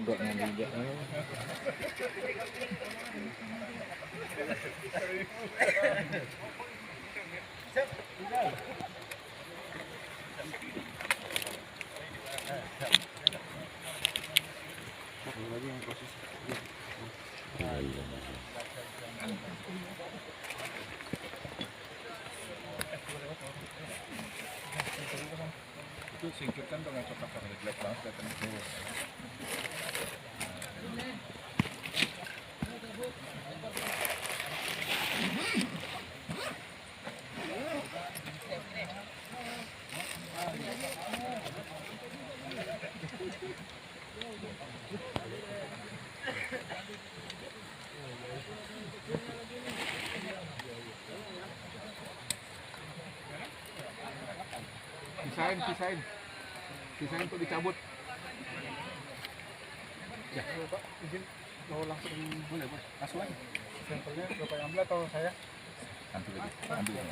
kodoknya juga. Lagi yang proses. Itu singkirkan dengan coklat karena jelek banget kelihatan. Pisahin untuk dicabut. Ya, Pak, izin mau langsung boleh, Pak. Langsung aja. Sampelnya Bapak yang ambil atau saya? Ambil aja. Ambil.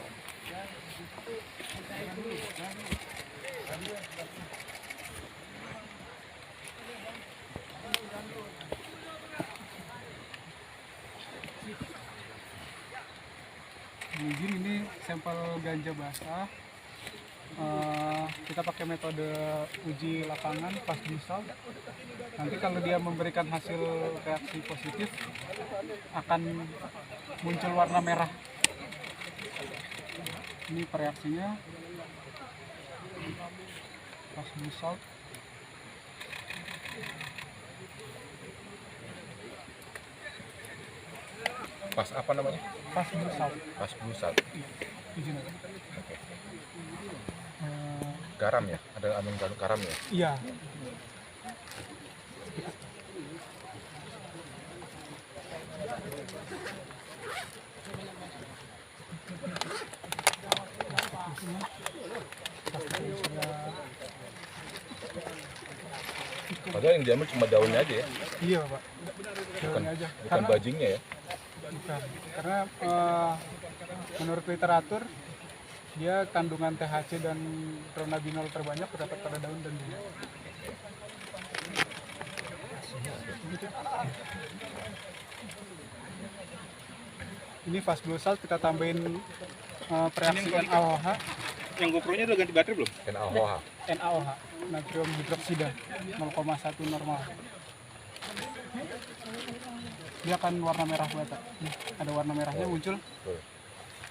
Izin ini sampel ganja basah. Kita pakai metode uji lapangan pas misal. Nanti kalau dia memberikan hasil reaksi positif akan muncul warna merah. Ini pereaksinya pas misal. Pas apa namanya? Pas misal. Pas busat. Izin aja. Oke. Garam ya? Ada amin garam ya? Iya. Padahal yang diambil cuma daunnya aja ya? Iya, Pak. Daunnya aja. Bukan bajingnya ya? Bukan. Karena menurut literatur dia kandungan THC dan dronabinol terbanyak terdapat pada daun dan bunga. Ini fast glow salt kita tambahin pereaksi NaOH. Yang GoPro-nya udah ganti baterai belum? NaOH. NaOH, natrium hidroksida 0,1 normal. Dia akan warna merah bata. Nih, ada warna merahnya muncul.